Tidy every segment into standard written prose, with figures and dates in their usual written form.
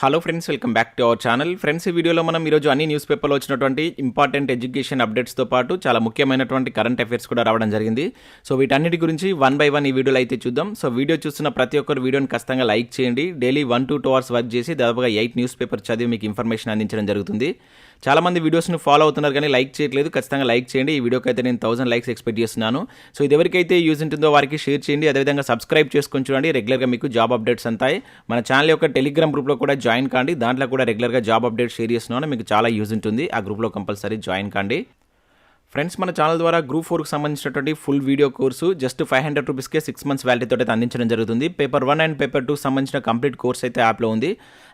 Hello friends, welcome back to our channel. Friends, ఈ వీడియోలో మనం ఈరోజు అన్ని న్యూస్ పేపర్లో వచ్చినటువంటి ఇంపార్టెంట్ ఎడ్యుకేషన్ అప్డేట్స్తో పాటు చాలా ముఖ్యమైనటువంటి కరెంట్ అఫైర్స్ కూడా రావడం జరిగింది. సో వీటన్నిటి గురించి వన్ బై వన్ ఈ వీడియోలో అయితే చూద్దాం. సో వీడియో చూస్తున్న ప్రతి ఒక్కరు వీడియోని ఖచ్చితంగా లైక్ చేయండి. డైలీ 1 to 2 hours వర్క్ చేసి దాదాపుగా 8 న్యూస్ పేపర్ చదివి మీకు ఇన్ఫర్మేషన్ అందించడం జరుగుతుంది. చాలామంది వీడియోస్ని ఫాలో అవుతున్నారు కానీ లైక్ చేయట్లేదు. ఖచ్చితంగా లైక్ చేయండి. ఈ వీడియోకి అయితే నేను 1000 లైక్స్ ఎక్స్పెక్ట్ చేస్తున్నాను. సో ఇది ఎవరికైతే యూజ్ ఉంటుందో వారికి షేర్ చేయండి. అదేవిధంగా సబ్స్క్రైబ్ చేసుకొని చూడండి. రెగ్యులర్గా మీకు జాబ్ అప్డేట్స్ అంతాయి. మన ఛానల్ యొక్క టెలిగ్రామ్ గ్రూప్లో కూడా జాయిన్ కాండి. దాంట్లో కూడా రెగ్యులర్గా జాబ్ అప్డేట్ షేర్ చేస్తున్నాను. మీకు చాలా యూజ్ ఉంటుంది. ఆ గ్రూప్లో కంపల్సరీ జాయిన్ కాండి. ఫ్రెండ్స్, మన ఛానల్ ద్వారా గ్రూప్ 4కి సంబంధించినటువంటి ఫుల్ వీడియో కోర్సు జస్ట్ 500 రూపీస్కే 6 months వ్యాలిటీతో అయితే అందించడం జరుగుతుంది. పేపర్ 1 అండ్ పేపర్ 2 సంబంధించిన కంప్లీట్ కోర్స్ అయితే యాప్లో ఉంది.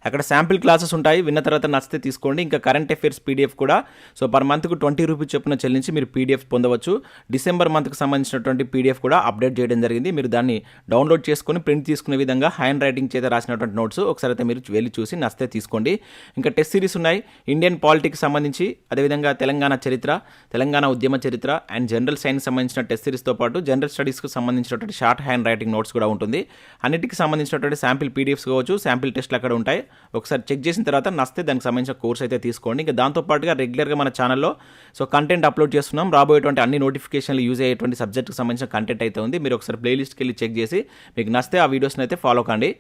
అక్కడ శాంపిల్ క్లాసెస్ ఉంటాయి. విన్న తర్వాత నచ్చితే తీసుకోండి. ఇంకా కరెంట్ అఫైర్స్ పీడిఎఫ్ కూడా సో పర్ మంత్కు 20 రూపీస్ చొప్పున చెల్లించి మీరు పీడిఎఫ్ పొందవచ్చు. డిసెంబర్ మంత్కి సంబంధించినటువంటి పీడిఎఫ్ కూడా అప్డేట్ చేయడం జరిగింది. మీరు దాన్ని డౌన్లోడ్ చేసుకొని ప్రింట్ తీసుకునే విధంగా హ్యాండ్ రైటింగ్ చేత రాసినటువంటి నోట్స్ ఒకసారి అయితే మీరు వెళ్ళి చూసి నచ్చితే తీసుకోండి. ఇంకా టెస్ట్ సిరీస్ ఉన్నాయి. ఇండియన్ పాలిటిక్స్ సంబంధించి, అదేవిధంగా తెలంగాణ చరిత్ర, తెలంగాణ ఉద్యమ చరిత్ర అండ్ జనరల్ సైన్స్ సంబంధించిన టెస్ట్ సిరీస్తో పాటు జనరల్ స్టడీస్కి సంబంధించినటువంటి షార్ట్ హ్యాండ్ రైటింగ్ నోట్స్ కూడా ఉంటుంది. అన్నిటికి సంబంధించినటువంటి శాంపిల్ పీడిఎఫ్స్ కావచ్చు, శాంపిల్ టెస్ట్లు అక్కడ ఉంటాయి. ఒకసారి చెక్ చేసిన తర్వాత నచ్చితే దానికి సంబంధించిన కోర్స్ అయితే తీసుకోండి. ఇంకా దాంతోపాటుగా రెగ్యులర్గా మన ఛానల్లో సో కంటెంట్ అప్లోడ్ చేస్తున్నాం. రాబోయేటువంటి అన్ని నోటిఫికేషన్లు యూజ్ అయ్యేటువంటి సబ్జెక్ట్కి సంబంధించిన కంటెంట్ అయితే ఉంది. మీరు ఒకసారి ప్లేలిస్ట్కి వెళ్ళి చెక్ చేసి మీకు నచ్చితే ఆ వీడియోస్ని అయితే ఫాలో కండి.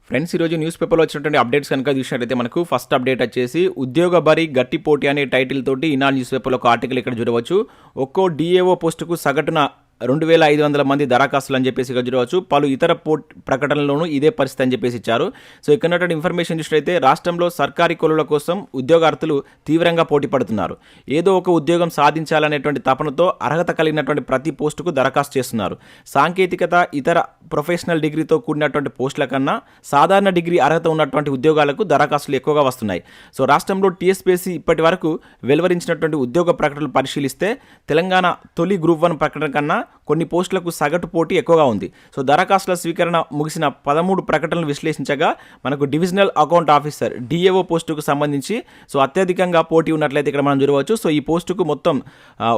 ఫ్రెండ్స్, ఈరోజు న్యూస్ పేపర్లో వచ్చినటువంటి అప్డేట్స్ కనుక చూసినట్టయితే మనకు ఫస్ట్ అప్డేట్ వచ్చేసి ఉద్యోగ బరి గట్టి పోటీ అనే టైటిల్ తోటి ఈనాడు న్యూస్ పేపర్లో ఒక ఆర్టికల్ ఇక్కడ చూడవచ్చు. ఒక్కో డిఏఓ పోస్టుకు సగటున 2500 మంది దరఖాస్తులు అని చెప్పేసి ఇక్కడ చూడవచ్చు. పలు ఇతర ప్రకటనలోనూ ఇదే పరిస్థితి అని చెప్పేసి ఇచ్చారు. సో ఇక్కడ ఉన్నటువంటి ఇన్ఫర్మేషన్ చూసినట్లయితే రాష్ట్రంలో సర్కారీ కొలువుల కోసం ఉద్యోగార్థులు తీవ్రంగా పోటీ పడుతున్నారు. ఏదో ఒక ఉద్యోగం సాధించాలనేటువంటి తపనతో అర్హత కలిగినటువంటి ప్రతి పోస్టుకు దరఖాస్తు చేస్తున్నారు. సాంకేతికత, ఇతర ప్రొఫెషనల్ డిగ్రీతో కూడినటువంటి పోస్టుల కన్నా సాధారణ డిగ్రీ అర్హత ఉన్నటువంటి ఉద్యోగాలకు దరఖాస్తులు ఎక్కువగా వస్తున్నాయి. సో రాష్ట్రంలో టీఎస్పీఎస్సీ ఇప్పటి వరకు వెలువరించినటువంటి ఉద్యోగ ప్రకటనలు పరిశీలిస్తే తెలంగాణ తొలి గ్రూప్ 1 ప్రకటన కన్నా కొన్ని పోస్టులకు సగటు పోటీ ఎక్కువగా ఉంది. సో దరఖాస్తుల స్వీకరణ ముగిసిన 13 ప్రకటనలు విశ్లేషించగా మనకు డివిజనల్ అకౌంట్ ఆఫీసర్ డిఏఓ పోస్టుకు సంబంధించి సో అత్యధికంగా పోటీ ఉన్నట్లయితే ఇక్కడ మనం చూడవచ్చు. సో ఈ పోస్టుకు మొత్తం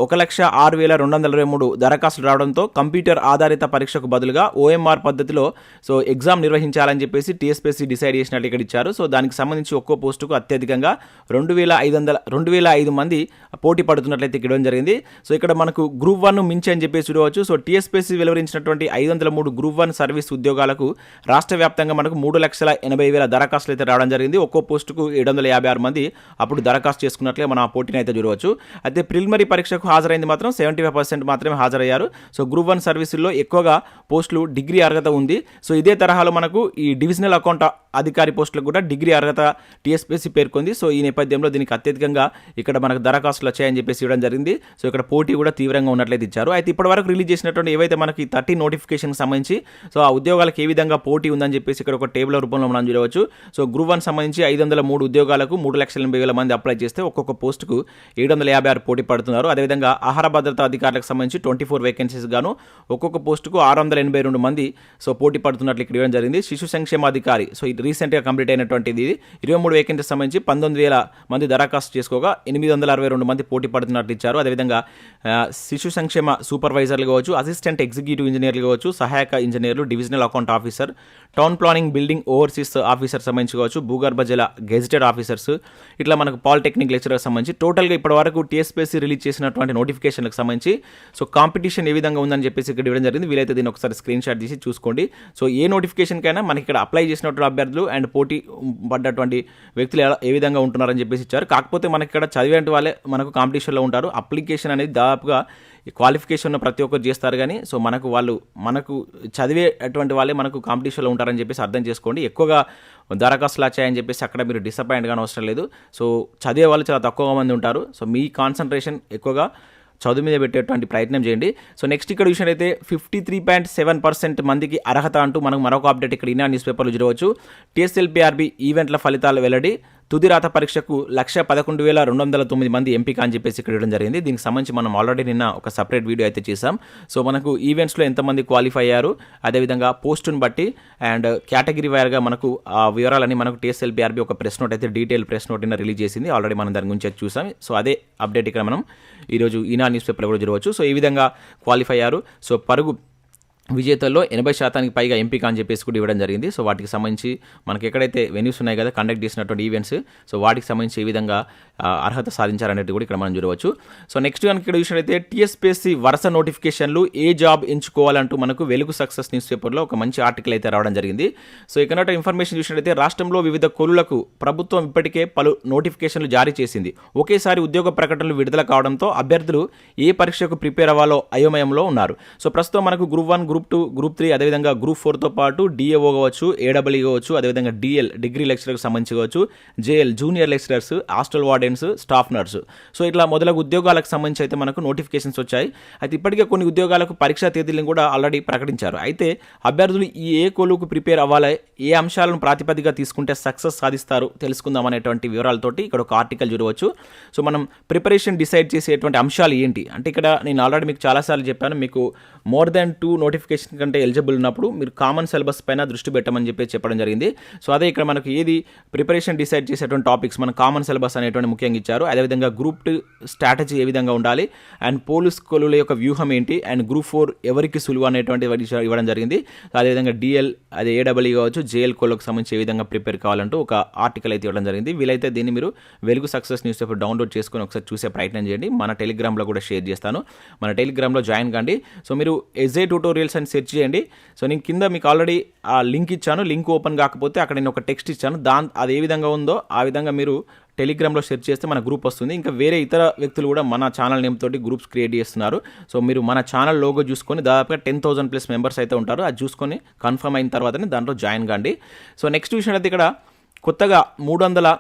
1,06,223 దరఖాస్తులు రావడంతో కంప్యూటర్ ఆధారిత పరీక్షకు బదులుగా ఓఎంఆర్ పద్ధతిలో సో ఎగ్జామ్ నిర్వహించాలని చెప్పేసి టీఎస్పీఎస్సీ డిసైడ్ చేసినట్లు ఇక్కడ ఇచ్చారు. సో దానికి సంబంధించి ఒక్కో పోస్టుకు అత్యధికంగా 2,500 మంది పోటీ పడుతున్నట్లయితే ఇక్కడ జరిగింది. సో ఇక్కడ మనకు గ్రూప్ 1 మించి అని చెప్పేసి చూడవచ్చు. సో టీఎస్పీఎస్సీ వెలువరించినటువంటి 503 గ్రూప్ 1 సర్వీస్ ఉద్యోగాలకు రాష్ట్ర వ్యాప్తంగా మనకు 3,80,000 దరఖాస్తులు అయితే రావడం జరిగింది. ఒక్కో పోస్టుకు 756 మంది అప్పుడు దరఖాస్తు చేసుకున్నట్లే మనం ఆ పోటీని అయితే చూడవచ్చు. అయితే ప్రిలిమినరీ పరీక్షకు హాజరైంది మాత్రం 75% మాత్రమే హాజరయ్యారు. సో గ్రూప్ 1 సర్వీసుల్లో ఎక్కువగా పోస్టులు డిగ్రీ అర్హత ఉంది. సో ఇదే తరహాలో మనకు ఈ డివిజనల్ అకౌంట్ అధికారి పోస్టులకు కూడా డిగ్రీ అర్హత టీఎస్పీఎస్సీ పేర్కొంది. సో ఈ నేపథ్యంలో దీనికి అత్యధికంగా ఇక్కడ మనకు దరఖాస్తులు వచ్చాయని చెప్పేసి ఇవ్వడం జరిగింది. సో ఇక్కడ పోటీ కూడా తీవ్రంగా ఉన్నట్లయితే ఇచ్చారు. అయితే ఇప్పటివరకు రిలీజ్ చేసినటువంటి ఏవైతే మనకి 30 నోటిఫికేషన్కి సంబంధించి సో ఆ ఉద్యోగాలకు ఏ విధంగా పోటీ ఉందని చెప్పేసి ఇక్కడ ఒక టేబుల్ రూపంలో మనం చూడవచ్చు. సో గ్రూప్ 1 సంబంధించి 503 ఉద్యోగాలకు 3,80,000 మంది అప్లై చేస్తే ఒక్కొక్క పోస్టుకు 756 పోటీ పడుతున్నారు. అదేవిధంగా ఆహార భద్రతా అధికారులకు సంబంధించి 24 వేకెన్సీస్ గాను ఒక్కొక్క పోస్టుకు 682 మంది సో పోటీ పడుతున్నట్లు ఇక్కడ ఇవ్వడం జరిగింది. శిశు సంక్షేమాధికారి సో ఇది రీసెంట్గా కంప్లీట్ అయినటువంటిది 23 వేకెన్సీకి సంబంధించి 19,000 మంది దరఖాస్తు చేసుకోగా 862 మంది పోటీ పడుతున్నట్లు ఇచ్చారు. అదేవిధంగా శిశు సంక్షేమ సూపర్వైజర్లు కావచ్చు, అసిస్టెంట్ ఎగ్జిక్యూటివ్ ఇంజనీర్లు కావచ్చు, సహాయక ఇంజనీర్లు, divisional account officer, town planning building overseas officer సంబంధించి కావచ్చు, భూగర్భ జల గెజిటెడ్ ఆఫీసర్స్, ఇట్లా మనకు పాలిటెక్నిక్ లెక్చరర్కి సంబంధించి టోటల్గా ఇప్పటివరకు టీఎస్పీఎస్సీ రిలీజ్ చేసినటువంటి నోటిఫికేషన్లకు సంబంధించి సో కాంపిటీషన్ ఏ విధంగా ఉందని చెప్పేసి ఇక్కడ ఇవ్వడం జరిగింది. వీలైతే దీన్ని ఒకసారి స్క్రీన్ షాట్ తీసి చూసుకోండి. సో ఏ నోటిఫికేషన్కైనా మనకి ఇక్కడ అప్లై చేసినటువంటి అభ్యర్థులు అండ్ పోటీ పడ్డటువంటి వ్యక్తులు ఏ విధంగా ఉంటున్నారని చెప్పేసి ఇచ్చారు. కాకపోతే మనకి ఇక్కడ చదివేటువంటి వాళ్ళే మనకు కాంపిటీషన్లో ఉంటారు. అప్లికేషన్ అనేది దాదాపుగా క్వాలిఫికేషన్ ఉన్న ప్రతి ఒక్కరు చేస్తారు కానీ సో మనకు చదివేటువంటి వాళ్ళే మనకు కాంపిటీషన్లో ఉంటారని చెప్పేసి అర్థం చేసుకోండి. ఎక్కువగా దరఖాస్తులు వచ్చాయని చెప్పేసి అక్కడ మీరు డిసప్పాయింట్ కానీ అవసరం లేదు. సో చదివే వాళ్ళు చాలా తక్కువ మంది ఉంటారు. సో మీ కాన్సన్ట్రేషన్ ఎక్కువగా చదువు మీద పెట్టేటువంటి ప్రయత్నం చేయండి. సో నెక్స్ట్ ఇక్కడ చూసినట్లయితే 53.7% మందికి అర్హత అంటూ మనకు మరొక అప్డేట్ ఇక్కడ ఈనాడు న్యూస్ పేపర్లో చూడవచ్చు. టీఎస్ఎల్పీఆర్బీ ఈవెంట్ల ఫలితాలు వెల్లడి. తుది రాత పరీక్షకు 111,209 మంది ఎంపిక అని చెప్పేసి ఇక్కడ ఇవ్వడం జరిగింది. దీనికి సంబంధించి మనం ఆల్రెడీ నిన్న ఒక సపరేట్ వీడియో అయితే చేసాం. సో మనకు ఈవెంట్స్లో ఎంతమంది క్వాలిఫై అయ్యారు, అదేవిధంగా పోస్టును బట్టి అండ్ కేటగిరీ వైర్గా మనకు ఆ వివరాలని మనకు టీఎస్ఎల్పీఆర్బీ ఒక ప్రెస్ నోట్ అయితే డీటెయిల్ ప్రెస్ నోట్ రిలీజ్ చేసింది. ఆల్రెడీ మనం దాని గురించి చూసాం. సో అదే అప్డేట్ ఇక్కడ మనం ఈరోజు ఈనాడు న్యూస్ పేపర్లో కూడా చూడవచ్చు. సో ఈ విధంగా క్వాలిఫై అయ్యారు. సో పరుగు విజేతల్లో 80% పైగా ఎంపిక అని చెప్పేసి కూడా ఇవ్వడం జరిగింది. సో వాటికి సంబంధించి మనకి ఎక్కడైతే వెన్యూస్ ఉన్నాయి కదా కండక్ట్ చేసినటువంటి ఈవెంట్స్, సో వాటికి సంబంధించి ఏ విధంగా అర్హత సాధించారనేది కూడా ఇక్కడ మనం చూడవచ్చు. సో నెక్స్ట్ కనుక ఇక్కడ చూసినట్లయితే టీఎస్పీఎస్సీ వరుస నోటిఫికేషన్లు ఏ జాబ్ ఎంచుకోవాలంటూ మనకు వెలుగు సక్సెస్ న్యూస్ పేపర్లో ఒక మంచి ఆర్టికల్ అయితే రావడం జరిగింది. సో ఇక్కడ ఇన్ఫర్మేషన్ చూసినట్లయితే రాష్ట్రంలో వివిధ కొలులకు ప్రభుత్వం ఇప్పటికే పలు నోటిఫికేషన్లు జారీ చేసింది. ఒకేసారి ఉద్యోగ ప్రకటనలు విడుదల కావడంతో అభ్యర్థులు ఏ పరీక్షకు ప్రిపేర్ అవ్వాలో అయోమయంలో ఉన్నారు. సో ప్రస్తుతం మనకు గ్రూప్ 1, గ్రూప్ 2, గ్రూప్ 3 అదేవిధంగా గ్రూప్ 4తో పాటు డిఏఓ కావచ్చు, ఏడబ్ల్యూ కావచ్చు, అదేవిధంగా డిఎల్ డిగ్రీ లెక్చరర్కి సంబంధించి కావచ్చు, JL junior lecturers, hostel wardens, staff nurse, so ఇట్లా మొదలగు ఉద్యోగాలకు సంబంధించి అయితే మనకు నోటిఫికేషన్స్ వచ్చాయి. అయితే ఇప్పటికే కొన్ని ఉద్యోగాలకు పరీక్షా తేదీలను కూడా ఆల్రెడీ ప్రకటించారు. అయితే అభ్యర్థులు ఈ ఏ కొలువుకు ప్రిపేర్ అవ్వాలి, ఏ అంశాలను ప్రాతిపదికగా తీసుకుంటే సక్సెస్ సాధిస్తారు తెలుసుకుందాం అనేటువంటి వివరాలతోటి ఇక్కడ ఒక ఆర్టికల్ చూడవచ్చు. సో మనం ప్రిపరేషన్ డిసైడ్ చేసేటువంటి అంశాలు ఏంటి అంటే ఇక్కడ నేను ఆల్రెడీ మీకు చాలాసార్లు చెప్పాను, మీకు మోర్ దెన్ 2 నోటిఫికేషన్ కంటే ఎలిజిబుల్ ఉన్నప్పుడు మీరు కామన్ సిలబస్ పైన దృష్టి పెట్టమని చెప్పడం జరిగింది. సో అదే ఇక్కడ మనకు ఏది ప్రిపరేషన్ డిసైడ్ చేసేటువంటి టాపిక్స్ మన కామన్ సిలబస్ అనేటువంటి ముఖ్యంగా ఇచ్చారు. అదేవిధంగా గ్రూప్ 2 స్ట్రాటజీ ఏ విధంగా ఉండాలి, అండ్ పోలీస్ కొలువుల యొక్క వ్యూహం ఏంటి, అండ్ గ్రూప్ 4 ఎవరికి సులువు అనేటువంటి ఇవ్వడం జరిగింది. అదేవిధంగా డిఎల్ అదే ఏడబ్ల్యూ కావచ్చు, జేఎల్ కొలువుకు సంబంధించి ఏ విధంగా ప్రిపేర్ కావాలంటూ ఒక ఆర్టికల్ అయితే ఇవ్వడం జరిగింది. వీలైతే దీన్ని మీరు వెలుగు సక్సెస్ న్యూస్ పేపర్ డౌన్లోడ్ చేసుకొని ఒకసారి చూసే ప్రయత్నం చేయండి. మన టెలిగ్రామ్లో కూడా షేర్ చేస్తాను, మన టెలిగ్రామ్లో జాయిన్ కండి. సో మీరు SJTutorials అని సెర్చ్ చేయండి. సో నేను కింద మీకు ఆల్రెడీ ఆ లింక్ ఇచ్చాను, లింక్ ఓపెన్ కాకపోతే అక్కడ నేను ఒక టెక్స్ట్ ఇచ్చాను, అది ఏ విధంగా ఉందో ఆ విధంగా మీరు టెలిగ్రామ్లో సెర్చ్ చేస్తే మన గ్రూప్ వస్తుంది. ఇంకా వేరే ఇతర వ్యక్తులు కూడా మన ఛానల్ నేమ్ తోటి గ్రూప్స్ క్రియేట్ చేస్తున్నారు. సో మీరు మన ఛానల్ లోగో చూసుకొని దాదాపుగా 10,000+ మెంబర్స్ అయితే ఉంటారు. అది చూసుకొని కన్ఫర్మ్ అయిన తర్వాతనే దాంట్లో జాయిన్ కండి. సో నెక్స్ట్ విషయం అయితే ఇక్కడ కొత్తగా 300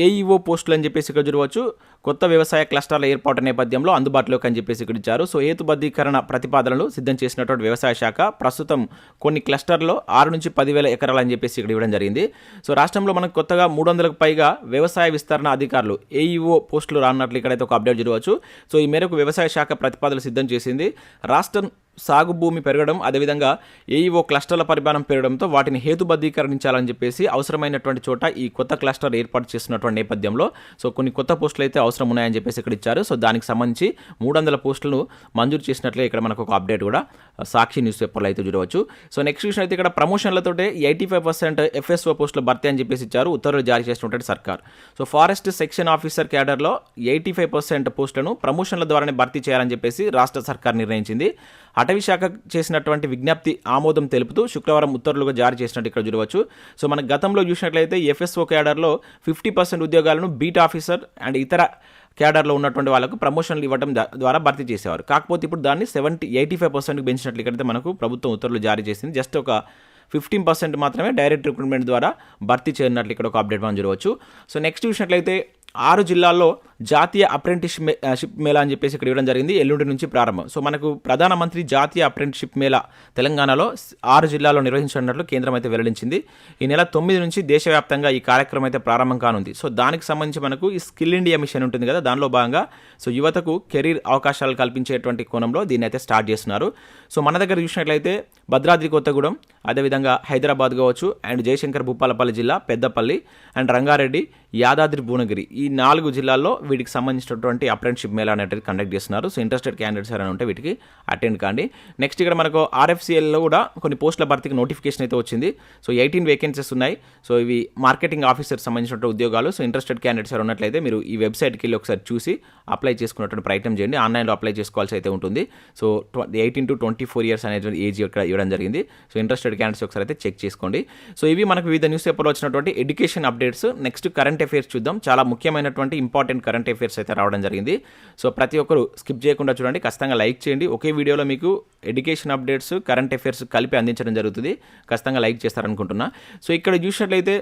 ఏఈఓ పోస్టులు అని చెప్పేసి ఇక్కడ చూడవచ్చు. కొత్త వ్యవసాయ క్లస్టర్ల ఏర్పాటు నేపథ్యంలో అందుబాటులోకి అని చెప్పేసి ఇక్కడ ఇచ్చారు. సో హేతుబద్ధీకరణ ప్రతిపాదనలు సిద్ధం చేసినటువంటి వ్యవసాయ శాఖ ప్రస్తుతం కొన్ని క్లస్టర్లో 6 నుంచి 10,000 ఎకరాలు అని చెప్పేసి ఇక్కడ ఇవ్వడం జరిగింది. సో రాష్ట్రంలో మనకు కొత్తగా 300కు పైగా వ్యవసాయ విస్తరణ అధికారులు ఏఈఓ పోస్టులు రానున్నట్లు ఇక్కడైతే ఒక అప్డేట్ చూడవచ్చు. సో ఈ మేరకు వ్యవసాయ శాఖ ప్రతిపాదనలు సిద్ధం చేసింది. రాష్ట్రం సాగు భూమి పెరగడం, అదేవిధంగా ఏఈఓ క్లస్టర్ల పరిమాణం పెరగడంతో వాటిని హేతుబద్ధీకరించాలని చెప్పేసి అవసరమైనటువంటి చోట ఈ కొత్త క్లస్టర్ ఏర్పాటు చేస్తున్నటువంటి నేపథ్యంలో సో కొన్ని కొత్త పోస్టులు అయితే అవసరం ఉన్నాయని చెప్పేసి ఇక్కడ ఇచ్చారు. సో దానికి సంబంధించి 300 పోస్టులను మంజూరు చేసినట్లే ఇక్కడ మనకు ఒక అప్డేట్ కూడా సాక్షి న్యూస్ పేపర్లో అయితే చూడవచ్చు. సో నెక్స్ట్ విషయం అయితే ఇక్కడ ప్రమోషన్లతోటే 85% ఎఫ్ఎస్ఓ పోస్టుల భర్తీ అని చెప్పేసి ఇచ్చారు, ఉత్తర్వులు జారీ చేసినటువంటి సర్కార్. సో ఫారెస్ట్ సెక్షన్ ఆఫీసర్ క్యాడర్లో 85% పోస్టులను ప్రమోషన్ల ద్వారానే భర్తీ చేయాలని చెప్పేసి రాష్ట్ర సర్కార్ నిర్ణయించింది. అటవీ శాఖ చేసినటువంటి విజ్ఞప్తి ఆమోదం తెలుపుతూ శుక్రవారం ఉత్తర్వులుగా జారీ చేసినట్టు ఇక్కడ చూడవచ్చు. సో మన గతంలో చూసినట్లయితే ఎఫ్ఎస్ఓ క్యాడర్లో 50% ఉద్యోగాలను బీట్ ఆఫీసర్ అండ్ ఇతర క్యాడర్లో ఉన్నటువంటి వాళ్ళకు ప్రమోషన్లు ఇవ్వడం ద్వారా భర్తీ చేసేవారు. కాకపోతే ఇప్పుడు దాన్ని 85%కి పెంచినట్లు ఇక్కడైతే మనకు ప్రభుత్వం ఉత్తర్వులు జారీ చేసింది. జస్ట్ ఒక 15% మాత్రమే డైరెక్ట్ రిక్రూట్మెంట్ ద్వారా భర్తీ చేయనట్లు ఇక్కడ ఒక అప్డేట్ మనం చూడవచ్చు. సో నెక్స్ట్ చూసినట్లయితే 6 జిల్లాల్లో జాతీయ అప్రెంటిస్షిప్ మేళా అని చెప్పేసి ఇక్కడ ఇవ్వడం జరిగింది. ఎల్లుండి నుంచి ప్రారంభం. సో మనకు ప్రధానమంత్రి జాతీయ అప్రెంటిస్షిప్ మేళా తెలంగాణలో 6 జిల్లాల్లో నిర్వహించనున్నట్లు కేంద్రం అయితే వెల్లడించింది. ఈ నెల 9 నుంచి దేశవ్యాప్తంగా ఈ కార్యక్రమం అయితే ప్రారంభం కానుంది. సో దానికి సంబంధించి మనకు ఈ స్కిల్ ఇండియా మిషన్ ఉంటుంది కదా, దానిలో భాగంగా సో యువతకు కెరీర్ అవకాశాలు కల్పించేటువంటి కోణంలో దీన్ని అయితే స్టార్ట్ చేస్తున్నారు. సో మన దగ్గర చూసినట్లయితే భద్రాద్రి కొత్తగూడెం, అదేవిధంగా హైదరాబాద్ కావచ్చు, అండ్ జయశంకర్ భూపాలపల్లి జిల్లా, పెద్దపల్లి అండ్ రంగారెడ్డి, యాదాద్రి భువనగిరి, ఈ 4 జిల్లాల్లో వీటికి సంబంధించినటువంటి అప్రెంటిస్షిప్ మేళా అనేది కండక్ట్ చేస్తున్నారు. సో ఇంట్రెస్టెడ్ క్యాండిడేట్స్ అని ఉంటే వీటికి అటెండ్ కాండి. నెక్స్ట్ ఇక్కడ మనకు ఆర్ఎఫ్సిఎల్లో కూడా కొన్ని పోస్టుల భర్తీకి నోటిఫికేషన్ అయితే వచ్చింది. సో 18 వేకెన్సీస్ ఉన్నాయి. సో ఇవి మార్కెటింగ్ ఆఫీసర్ సంబంధించిన ఉద్యోగాలు. సో ఇంట్రెస్టెడ్ క్యాండిడేట్స్ ఉన్నట్లయితే మీరు ఈ వెబ్సైట్కి వెళ్ళి ఒకసారి చూసి అప్లై చేసుకున్నటువంటి ప్రయత్నం చేయండి. ఆన్లైన్లో అప్లై చేసుకోవాల్సి అయితే ఉంటుంది. సో 18 to 24 ఇయర్స్ అనేటువంటి ఏజ్ ఇక్కడ ఇవ్వడం జరిగింది. సో ఇంట్రెస్టెడ్ క్యాండిడేట్స్ ఒకసారి అయితే చెక్ చేసుకోండి. సో ఇవి మనకు వివిధ న్యూస్ పేపర్లో వచ్చినటువంటి education updates. Next current affairs చూద్దాం. చాలా ముఖ్యమైనటువంటి ఇంపార్టెంట్ కరెంట్ అఫైర్స్ అయితే రావడం జరిగింది. సో ప్రతి ఒక్కరు స్కిప్ చేయకుండా చూడండి, ఖచ్చితంగా లైక్ చేయండి. ఒకే వీడియోలో మీకు ఎడ్యుకేషన్ అప్డేట్స్, కరెంట్ అఫైర్స్ కలిపి అందించడం జరుగుతుంది. ఖచ్చితంగా లైక్ చేస్తారనుకుంటున్నా. సో ఇక్కడ చూసినట్లయితే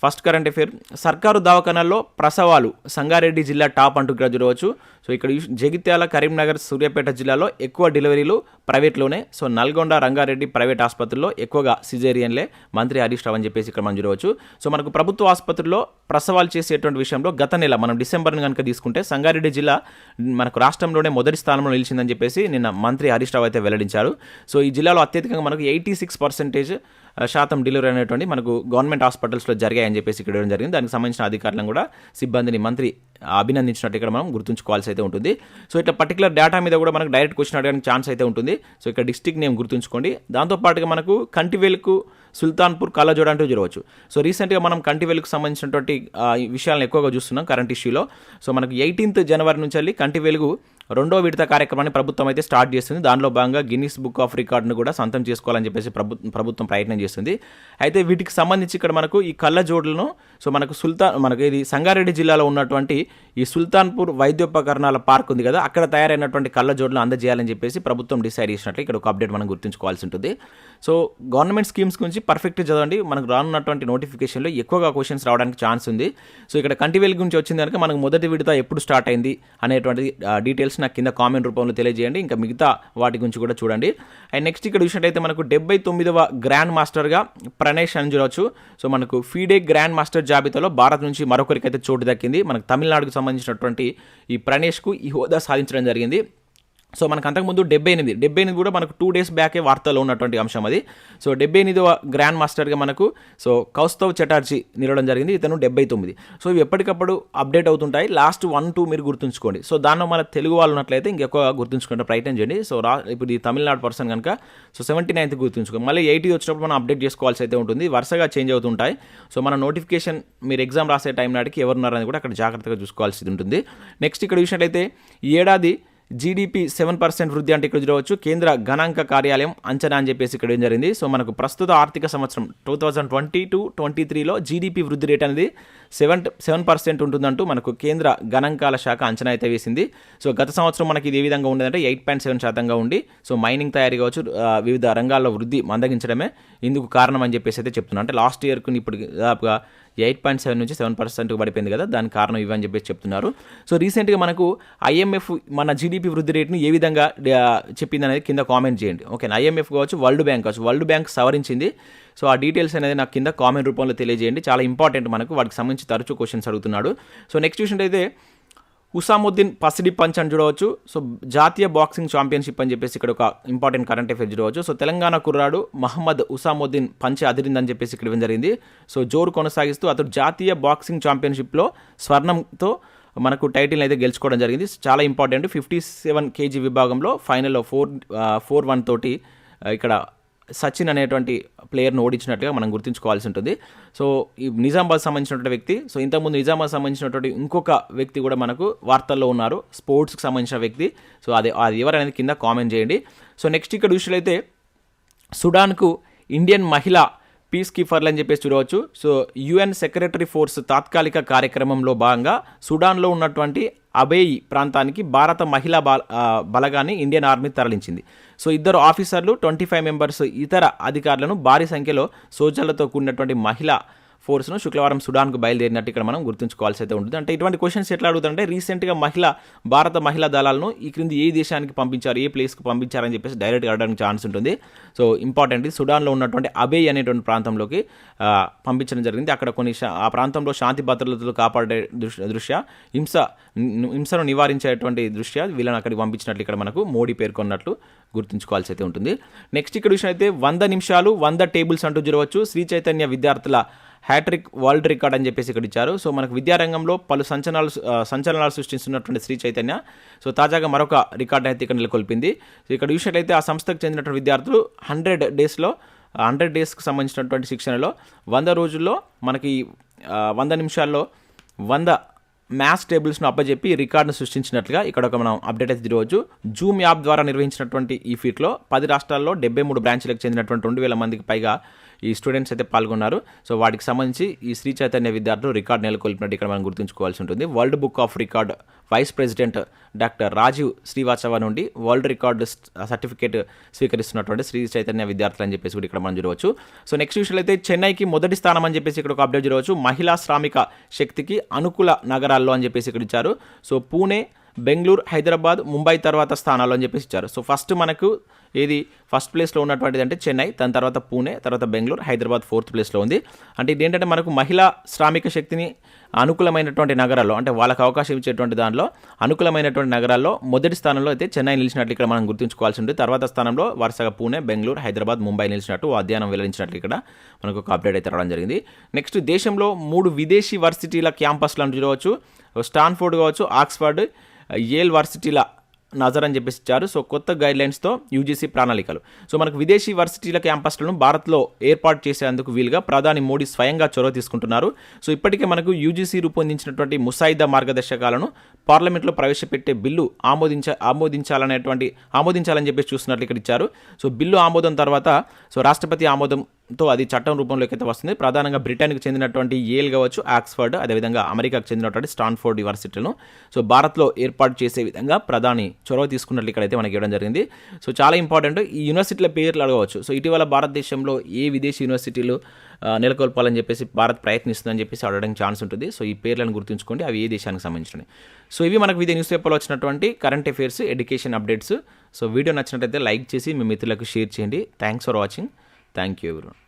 ఫస్ట్ కరెంట్ అఫైర్, సర్కారు దవాఖానాల్లో ప్రసవాలు సంగారెడ్డి జిల్లా టాప్ అంటూ ఇక్కడ చూడవచ్చు. సో ఇక్కడ జగిత్యాల, కరీంనగర్, సూర్యాపేట జిల్లాలో ఎక్కువ డెలివరీలు ప్రైవేట్లోనే. సో నల్గొండ, రంగారెడ్డి ప్రైవేట్ ఆసుపత్రుల్లో ఎక్కువగా సిజేరియన్లే. మంత్రి హరీష్ రావు అని చెప్పేసి ఇక్కడ మనం చూడవచ్చు. సో మనకు ప్రభుత్వ ఆసుపత్రుల్లో ప్రసవాలు చేసేటువంటి విషయంలో గత నెల మనం డిసెంబర్ని కనుక తీసుకుంటే సంగారెడ్డి జిల్లా మనకు రాష్ట్రంలోనే మొదటి స్థానంలో నిలిచిందని చెప్పేసి నిన్న మంత్రి హరీష్ రావు అయితే వెల్లడించారు. సో ఈ జిల్లాలో అత్యధికంగా మనకు 86% డెలివరీ అనేటువంటి మనకు గవర్నమెంట్ హాస్పిటల్స్లో జరిగాయని చెప్పేసి ఇక్కడ ఇవ్వడం జరిగింది. దానికి సంబంధించిన అధికారులను కూడా సిబ్బందిని మంత్రి అభినందించినట్టు ఇక్కడ మనం గుర్తుంచుకోవాల్సి అయితే ఉంటుంది. సో ఇట్లా పర్టికులర్ డేటా మీద కూడా మనకు డైరెక్ట్ క్వశ్చన్ అడగడానికి ఛాన్స్ అయితే ఉంటుంది. సో ఇక్కడ డిస్ట్రిక్ట్ నేమ్ గుర్తుంచుకోండి. దాంతోపాటుగా మనకు కంటివేలుకు సుల్తాన్పూర్ కళ్ళజోడ అంటూ చూడవచ్చు. సో రీసెంట్గా మనం కంటివేలుకు సంబంధించినటువంటి విషయాలను ఎక్కువగా చూస్తున్నాం కరెంట్ ఇష్యూలో. సో మనకు 18th జనవరి నుంచి వెళ్ళి కంటివేలుగు 2వ విడత కార్యక్రమాన్ని ప్రభుత్వం అయితే స్టార్ట్ చేస్తుంది. దానిలో భాగంగా గిన్నిస్ బుక్ ఆఫ్ రికార్డును కూడా సొంతం చేసుకోవాలని చెప్పేసి ప్రభుత్వం ప్రయత్నం చేస్తుంది. అయితే వీటికి సంబంధించి ఇక్కడ మనకు ఈ కళ్ళజోడులను సో మనకు ఇది సంగారెడ్డి జిల్లాలో ఉన్నటువంటి ఈ సుల్తాన్పూర్ వైద్యోపకరణాల పార్క్ ఉంది కదా, అక్కడ తయారైనటువంటి కళ్ళజోడులను అందజేయాలని చెప్పేసి ప్రభుత్వం డిసైడ్ చేసినట్లు ఇక్కడ ఒక అప్డేట్ మనం గుర్తుంచుకోవాల్సి ఉంటుంది. సో గవర్నమెంట్ స్కీమ్స్ గురించి పర్ఫెక్ట్గా చదవండి. మనకు రానున్నటువంటి నోటిఫికేషన్లో ఎక్కువగా క్వశ్చన్స్ రావడానికి ఛాన్స్ ఉంది. సో ఇక్కడ కంటివేలు గురించి వచ్చింది కనుక మనకు మొదటి విడత ఎప్పుడు స్టార్ట్ అయింది అనేటువంటి డీటెయిల్స్ నాకు కింద కామెంట్ రూపంలో తెలియజేయండి. ఇంకా మిగతా వాటి గురించి కూడా చూడండి. అండ్ నెక్స్ట్ ఇక్కడ చూసినట్టయితే మనకు 79వ గ్రాండ్ మాస్టర్గా ప్రణేష్ అని చూడవచ్చు. సో మనకు ఫీడే గ్రాండ్ మాస్టర్ జాబితాలో భారత్ నుంచి మరొకరికైతే చోటు దక్కింది. మనకు తమిళనాడుకు సంబంధించినటువంటి ఈ ప్రణేష్కు ఈ హోదా సాధించడం జరిగింది. సో మనకు అంతకుముందు 78 కూడా మనకు 2 days బ్యాకే వార్తల్లో ఉన్నటువంటి అంశం అది. సో 78వ గ్రాండ్ మాస్టర్గా మనకు సో కౌస్తవ్ చటర్జీ నిలవడం జరిగింది. ఇతను 79. సో ఇవి ఎప్పటికప్పుడు అప్డేట్ అవుతుంటాయి. లాస్ట్ 1-2 మీరు గుర్తుంచుకోండి. సో దానిలో మన తెలుగు వాళ్ళు ఉన్నట్లయితే ఇంకెక్కువ గుర్తుంచుకుంటే ప్రయత్నం చేయండి. సో ఇప్పుడు ఈ తమిళనాడు పర్సన్ కనుక సో 79th గుర్తుంచుకోండి. మళ్ళీ 80 వచ్చినప్పుడు మనం అప్డేట్ చేసుకోవాల్సి అయితే ఉంటుంది. వరుసగా చేంజ్ అవుతుంటాయి. సో మన నోటిఫికేషన్ మీరు ఎగ్జామ్ రాసే టైం నాటికి ఎవరున్నారని కూడా అక్కడ జాగ్రత్తగా చూసుకోవాల్సి ఉంటుంది. నెక్స్ట్ ఇక్కడ చూసినట్లయితే ఈ ఏడాది జీడీపీ 7% వృద్ధి అంటే ఇక్కడ చూడవచ్చు. కేంద్ర గణాంక కార్యాలయం అంచనా అని చెప్పేసి ఇక్కడ ఏం జరిగింది. సో మనకు ప్రస్తుత ఆర్థిక సంవత్సరం 2022-23లో జీడీపీ వృద్ధి రేట్ అనేది 7% ఉంటుందంటూ మనకు కేంద్ర గణాంకాల శాఖ అంచనా అయితే వేసింది. సో గత సంవత్సరం మనకి ఇది ఏ విధంగా ఉండదంటే 8.7% ఉండి సో మైనింగ్ తయారీ కావచ్చు వివిధ రంగాల్లో వృద్ధి మందగించడమే ఇందుకు కారణం అని చెప్పేసి అయితే చెప్తున్నాను. అంటే లాస్ట్ ఇయర్కు ఇప్పుడు దాదాపుగా 8.7 నుంచి 7% పడిపోయింది కదా, దానికి కారణం ఇవని చెప్పేసి చెప్తున్నారు. సో రీసెంట్గా మనకు ఐఎంఎఫ్ మన జీడీపీ వృద్ధి రేట్ను ఏ విధంగా చెప్పింది అనేది కింద కామెంట్ చేయండి. ఓకే, ఐఎంఎఫ్ కావచ్చు, వరల్డ్ బ్యాంక్ సవరించింది. సో ఆ డీటెయిల్స్ అనేది నాకు కింద కామెంట్ రూపంలో తెలియజేయండి. చాలా ఇంపార్టెంట్ మనకు, వాటికి సంబంధించి తరచూ క్వశ్చన్స్ అడుగుతున్నాడు. సో నెక్స్ట్ చూసినట్టయితే హుసాముద్దీన్ పసిడి పంచ్ అని చూడవచ్చు. సో జాతీయ బాక్సింగ్ ఛాంపియన్షిప్ అని చెప్పేసి ఇక్కడ ఒక ఇంపార్టెంట్ కరెంట్ అఫేర్ చూడవచ్చు. సో తెలంగాణ కుర్రాడు మహమ్మద్ హుసాముద్దీన్ పంచ్ అదిరిందని చెప్పేసి ఇక్కడ ఇవ్వడం జరిగింది. సో జోరు కొనసాగిస్తూ అతడు జాతీయ బాక్సింగ్ ఛాంపియన్షిప్లో స్వర్ణంతో మనకు టైటిల్ అయితే గెలుచుకోవడం జరిగింది. చాలా ఇంపార్టెంట్. 57 kg విభాగంలో ఫైనల్లో 4-1 తోటి ఇక్కడ సచిన్ అనేటువంటి ప్లేయర్ను ఓడించినట్టుగా మనం గుర్తుంచుకోవాల్సి ఉంటుంది. సో ఈ నిజామాబాద్ సంబంధించినటువంటి వ్యక్తి. సో ఇంతకుముందు నిజామాబాద్ సంబంధించినటువంటి ఇంకొక వ్యక్తి కూడా మనకు వార్తల్లో ఉన్నారు, స్పోర్ట్స్కి సంబంధించిన వ్యక్తి. సో అది ఎవరనేది కింద కామెంట్ చేయండి. సో నెక్స్ట్ ఇక్కడ విషయాలైతే సుడాన్కు ఇండియన్ మహిళా పీస్ కీపర్లు అని చెప్పేసి చూడవచ్చు. సో యుఎన్ సెక్రటరీ ఫోర్స్ తాత్కాలిక కార్యక్రమంలో భాగంగా సుడాన్లో ఉన్నటువంటి అబేయి ప్రాంతానికి భారత మహిళా బలగాన్ని ఇండియన్ ఆర్మీ తరలించింది. సో 2 ఆఫీసర్లు 25 మెంబర్స్ ఇతర అధికారులను భారీ సంఖ్యలో సోల్జర్లతో కూడినటువంటి మహిళా ఫోర్స్ను శుక్రవారం సుడాన్కు బయలుదేరినట్టు ఇక్కడ మనం గుర్తుంచుకోవాల్సి అయితే ఉంటుంది. అంటే ఇటువంటి క్వశ్చన్స్ ఎట్లా అడుగుతారంటే రీసెంట్గా భారత మహిళా దళాలను ఈ క్రింది ఏ దేశానికి పంపించారు, ఏ ప్లేస్కి పంపించారని చెప్పేసి డైరెక్ట్గా అడగడానికి ఛాన్స్ ఉంటుంది. సో ఇంపార్టెంట్, సుడాన్లో ఉన్నటువంటి అబేయ్ అనేటువంటి ప్రాంతంలోకి పంపించడం జరిగింది. అక్కడ ఆ ప్రాంతంలో శాంతి భద్రతలు కాపాడే దృష్ట్యా హింసను నివారించేటువంటి దృష్ట్యా వీళ్ళని అక్కడికి పంపించినట్లు ఇక్కడ మనకు మోడీ పేర్కొన్నట్లు గుర్తుంచుకోవాల్సి అయితే ఉంటుంది. నెక్స్ట్ ఇక్కడ విషయం అయితే 100 నిమిషాలు 100 టేబుల్స్ అంటూ చూడవచ్చు. శ్రీ చైతన్య విద్యార్థుల హ్యాట్రిక్ వరల్డ్ రికార్డ్ అని చెప్పేసి ఇక్కడ ఇచ్చారు. సో మనకు విద్యారంగంలో పలు సంచలనాలు సృష్టిస్తున్నటువంటి శ్రీ చైతన్య సో తాజాగా మరొక రికార్డు అయితే ఇక్కడ నెలకొల్పింది. సో ఇక్కడ చూసినట్లయితే ఆ సంస్థకు చెందినటువంటి విద్యార్థులు 100 డేస్కి సంబంధించినటువంటి శిక్షణలో 100 రోజుల్లో మనకి 100 నిమిషాల్లో 100 మ్యాథ్స్ టేబుల్స్ను అప్పచెప్పి రికార్డును సృష్టించినట్లుగా ఇక్కడ ఒక మనం అప్డేట్ అయితే తిరగవచ్చు. జూమ్ యాప్ ద్వారా నిర్వహించినటువంటి ఈ ఫీట్లో 10 రాష్ట్రాల్లో 73 బ్రాంచ్లకు చెందినటువంటి 2000 మందికి పైగా ఈ స్టూడెంట్స్ అయితే పాల్గొన్నారు. సో వాటికి సంబంధించి ఈ శ్రీ చైతన్య విద్యార్థులు రికార్డు నెలకొల్పినట్టు ఇక్కడ మనం గుర్తుంచుకోవాల్సి ఉంటుంది. World book of record vice president doctor Rajiv Srivastava నుండి వరల్డ్ రికార్డు సర్టిఫికేట్ స్వీకరిస్తున్నటువంటి శ్రీ చైతన్య విద్యార్థులు అని చెప్పేసి కూడా ఇక్కడ మనం చూడవచ్చు. సో నెక్స్ట్ విషయంలో అయితే చెన్నైకి మొదటి స్థానం అని చెప్పేసి ఇక్కడ ఒక అప్డేట్ చూడవచ్చు. మహిళా శ్రామిక శక్తికి అనుకూల నగరాల్లో అని చెప్పేసి ఇక్కడ ఇచ్చారు. సో పూణే, బెంగళూరు, హైదరాబాద్, ముంబై తర్వాత స్థానాలు అని చెప్పేసి ఇచ్చారు. సో ఫస్ట్ మనకు ఏది ఫస్ట్ ప్లేస్లో ఉన్నటువంటిది అంటే చెన్నై, దాని తర్వాత పూణే, తర్వాత బెంగళూరు, హైదరాబాద్ 4th ప్లేస్లో ఉంది. అంటే ఇదేంటంటే మనకు మహిళా శ్రామిక శక్తిని అనుకూలమైనటువంటి నగరాల్లో అంటే వాళ్ళకి అవకాశం ఇచ్చేటువంటి దానిలో అనుకూలమైనటువంటి నగరాల్లో మొదటి స్థానంలో అయితే చెన్నై నిలిచినట్లు ఇక్కడ మనం గుర్తుంచుకోవాల్సి ఉంటుంది. తర్వాత స్థానంలో వరుసగా పూణే, బెంగళూరు, హైదరాబాద్, ముంబై నిలిచినట్టు అధ్యయనం వెల్లడించినట్లు ఇక్కడ మనకు ఒక అప్డేట్ అయితే రావడం జరిగింది. నెక్స్ట్ దేశంలో 3 విదేశీ వర్సిటీల క్యాంపస్లను చూడవచ్చు. స్టాన్ఫోర్డ్ కావచ్చు, ఆక్స్ఫర్డ్, యేల్ వర్సిటీల నజర్ అని చెప్పేసి ఇచ్చారు. సో కొత్త గైడ్లైన్స్తో యూజీసీ ప్రణాళికలు. సో మనకు విదేశీ వర్సిటీల క్యాంపస్లను భారత్లో ఏర్పాటు చేసేందుకు వీలుగా ప్రధాని మోడీ స్వయంగా చొరవ తీసుకుంటున్నారు. సో ఇప్పటికే మనకు యూజీసీ రూపొందించినటువంటి ముసాయిదా మార్గదర్శకాలను పార్లమెంట్లో ప్రవేశపెట్టే బిల్లు ఆమోదించాలని చెప్పేసి చూస్తున్నట్లు ఇక్కడ ఇచ్చారు. సో బిల్లు ఆమోదం తర్వాత సో రాష్ట్రపతి ఆమోదంతో అది చట్టం రూపంలోకి అయితే వస్తుంది. ప్రధానంగా బ్రిటన్కి చెందినటువంటి యేల్ కావచ్చు, ఆక్స్ఫర్డ్, అదేవిధంగా అమెరికాకు చెందినటువంటి స్టాన్ఫోర్డ్ యూనివర్సిటీలను సో భారత్లో ఏర్పాటు చేసే విధంగా ప్రధాని చొరవ తీసుకున్నట్లు ఇక్కడైతే మనకి ఇవ్వడం జరిగింది. సో చాలా ఇంపార్టెంట్ ఈ యూనివర్సిటీల పేర్లు అడగవచ్చు. సో ఇటీవల భారతదేశంలో ఏ విదేశీ యూనివర్సిటీలు నెలకొల్పాలని చెప్పేసి భారత్ ప్రయత్నిస్తుందని చెప్పేసి అడగడానికి ఛాన్స్ ఉంటుంది. సో ఈ పేర్లను గుర్తుంచుకోండి, అవి ఏ దేశానికి సంబంధించినవి. సో ఇవి మనకు వివిధ న్యూస్ పేపర్లో వచ్చినటువంటి current affairs, education updates. So video నచ్చినట్లయితే లైక్ చేసి మీ మిత్రులకు షేర్ చేయండి. Thanks for watching. Thank you everyone.